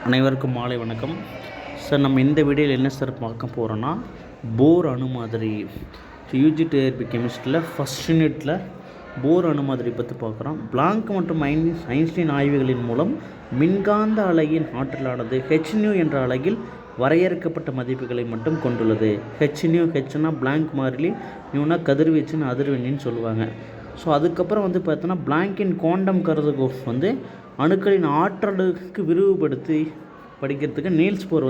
அனைவருக்கும் மாலை வணக்கம் சார். நம்ம இந்த வீடியோவில் என்ன சார் பார்க்க போகிறோன்னா, போர் அணு மாதிரி. யூஜி டிஆர்பி கெமிஸ்ட்ரியில் ஃபஸ்ட் யூனிட்டில் போர் அணு மாதிரி பற்றி பார்க்குறோம். பிளாங்க் மற்றும் ஐன்ஸ்டீன் ஆய்வுகளின் மூலம் மின்காந்த அலையின் ஆற்றலானது ஹெச்நியூ என்ற அலகில் வரையறுக்கப்பட்ட மதிப்புகளை மட்டும் கொண்டுள்ளது. ஹெச்னா பிளாங்க் மாறிலி, நியூனா கதிர்வீச்சுன்னு அதிர்வெண்ணின்னு சொல்லுவாங்க. ஸோ அதுக்கப்புறம் பார்த்தோன்னா பிளாங்கின் குவாண்டம் கருதுகோள் அணுக்களின் ஆற்றலுக்கு விரிவுபடுத்தி படிக்கிறதுக்கு நீல்ஸ் போர்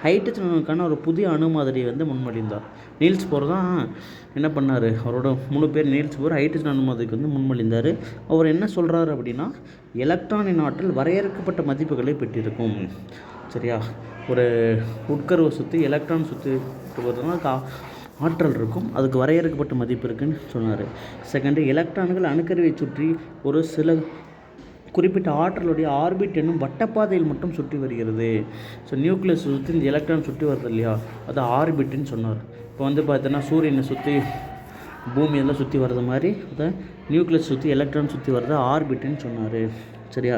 ஹைட்ரஜன் அணுக்கான ஒரு புதிய அணு மாதிரியை முன்மொழிந்தார். நீல்ஸ் போர் தான் என்ன பண்ணார், அவரோட முழு பேர் நீல்ஸ் போர். ஹைட்ரஜன் அணு மாதிரிக்கு முன்மொழிந்தார். அவர் என்ன சொல்கிறாரு அப்படின்னா, எலக்ட்ரானின் ஆற்றல் வரையறுக்கப்பட்ட மதிப்புகளை பெற்றிருக்கும். சரியா, ஒரு உட்கருவை சுற்றி எலக்ட்ரான் சுற்றி வருதுன்னா ஆற்றல் இருக்கும், அதுக்கு வரையறுக்கப்பட்ட மதிப்பு இருக்குன்னு சொன்னார். செகண்டு, எலக்ட்ரான்கள் அணுக்கருவை சுற்றி ஒரு சில குறிப்பிட்ட ஆற்றலுடைய ஆர்பிட் என்னும் வட்டப்பாதையில் மட்டும் சுற்றி வருகிறது. ஸோ நியூக்ளியஸ் சுற்றி இந்த எலக்ட்ரான் சுற்றி வருது இல்லையா, அது ஆர்பிட்டுன்னு சொன்னார். இப்போ பார்த்தோன்னா சூரியனை சுற்றி பூமியெல்லாம் சுற்றி வர்றது மாதிரி அதை நியூக்ளியஸ் சுற்றி எலக்ட்ரான் சுற்றி வர்றது ஆர்பிட்டுன்னு சொன்னார். சரியா,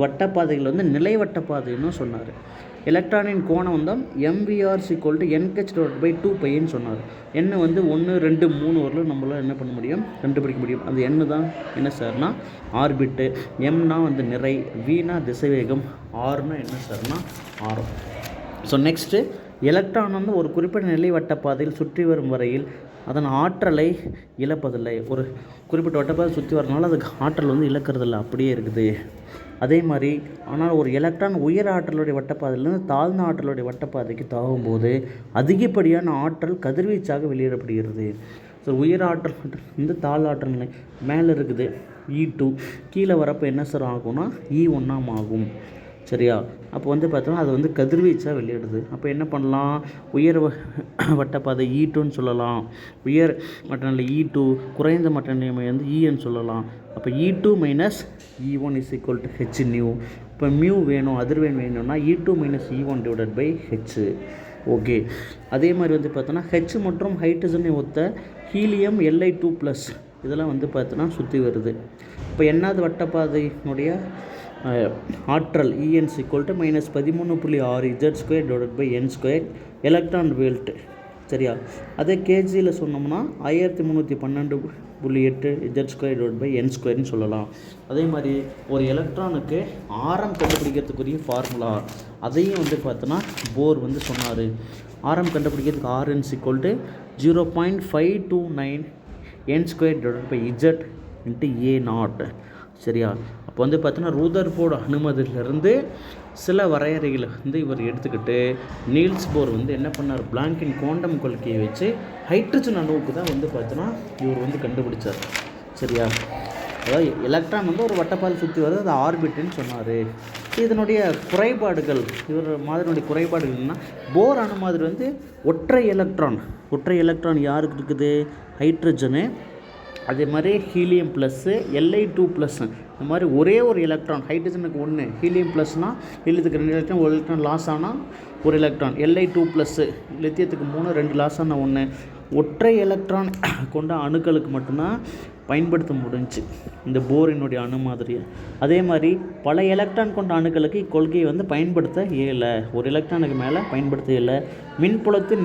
வட்டப்பாதைகள் நிலை வட்டப்பாதைன்னு சொன்னார். எலக்ட்ரானின் கோணம் MVR NH/2πன்னு சொன்னார். எண்ணு 1, 2, 3 வரலும் நம்மளால் என்ன பண்ண முடியும், கண்டுபிடிக்க முடியும். அந்த எண்ணு தான் என்ன சார்னா ஆர்பிட்டு, எம்னா நிறை, வீனா திசைவேகம், ஆர்னா என்ன சார்னா ஆரம். ஸோ நெக்ஸ்ட்டு, எலக்ட்ரான் ஒரு குறிப்பிட்ட நிலை வட்டப்பாதையில் சுற்றி வரும் வரையில் அதன் ஆற்றலை இழப்பதில்லை. ஒரு குறிப்பிட்ட வட்டப்பாதை சுற்றி வரனால அதுக்கு ஆற்றல் இழக்கிறதில்ல, அப்படியே இருக்குது. அதே மாதிரி ஆனால் ஒரு எலக்ட்ரான் உயர் ஆற்றலுடைய வட்டப்பாதையிலேருந்து தாழ்ந்த ஆற்றலுடைய வட்டப்பாதைக்கு தாகும்போது அதிகப்படியான ஆற்றல் கதிர்வீச்சாக வெளியிடப்படுகிறது. ஸோ உயர் ஆற்றல் தாழ்ந்த ஆற்றல் நிலை மேலே இருக்குது E2, கீழே வரப்போ என்ன சார் ஆகும்னா E1 ஆகும். சரியா, அப்போ பார்த்தோன்னா அது கதிர்வீச்சாக வெளியிடுது. அப்போ என்ன பண்ணலாம், உயர் வட்டப்பாதை E2ன்னு சொல்லலாம், உயர் மட்டநிலை E2, குறைந்த மட்டநிலை Eன்னு சொல்லலாம். அப்போ E2 - E1 = hν. இப்போ மியூ வேணும், அதிர்வெண் வேணும்னா E2 - E1/h. ஓகே, அதே மாதிரி பார்த்தோன்னா H மற்றும் ஹைட்ரஜனை ஒத்த ஹீலியம் Li2+, இதெல்லாம் பார்த்தோன்னா சுற்றி வருது. இப்போ என்னாவது வட்டப்பாதையினுடைய ஆற்றல் En -13.6 Z²/n² எலக்ட்ரான் வோல்ட். சரியா, அதே கேஜியில் சொன்னோம்னா 1312.8 Z²/n² சொல்லலாம். அதே மாதிரி ஒரு எலக்ட்ரானுக்கு ஆரம் கண்டுபிடிக்கிறதுக்குரிய ஃபார்முலா அதையும் பார்த்தோன்னா போர் சொன்னார். ஆரம் கண்டுபிடிக்கிறதுக்கு Rn = 0.529 n²/z × A0. சரியா, அப்போ பார்த்தோன்னா ரூதர்ஃபோர்டு அனுமதியிலிருந்து சில வரையறைகளை இவர் எடுத்துக்கிட்டு நீல்ஸ் போர் என்ன பண்ணார், பிளாங்கின் குவாண்டம் கொள்கையை வச்சு ஹைட்ரஜன் அணுவுக்கு தான் பார்த்தோன்னா இவர் கண்டுபிடிச்சார். சரியா, அதாவது எலக்ட்ரான் ஒரு வட்டப்பாதையில் சுற்றி வருது, அது ஆர்பிட்டுன்னு சொன்னார். இதனுடைய குறைபாடுகள், இவர் மாதிரினுடைய குறைபாடுகள் என்ன, போர் அணு மாதிரி ஒற்றை எலக்ட்ரான் யாருக்கு இருக்குது, ஹைட்ரஜனு. அதே மாதிரி ஹீலியம் +, Li2+, இந்த மாதிரி ஒரே ஒரு எலக்ட்ரான், ஹைட்ரஜனுக்கு 1, ஹீலியம் +னா ஹீலியத்துக்கு 2 எலக்ட்ரான், ஒரு எலக்ட்ரான் லாஸ் ஆனால் ஒரு எலக்ட்ரான், Li2+, லித்தியத்துக்கு 3, 2 லாஸ் ஆனால் 1, ஒற்றை எலக்ட்ரான் கொண்ட அணுக்களுக்கு மட்டும்தான் பயன்படுத்த முடிஞ்சு இந்த போரினுடைய அணு மாதிரியை. அதே மாதிரி பல எலக்ட்ரான் கொண்ட அணுக்களுக்கு இக்கொள்கையை பயன்படுத்த இயலை, ஒரு எலக்ட்ரானுக்கு மேலே பயன்படுத்த இயலை. மின்புலத்தின்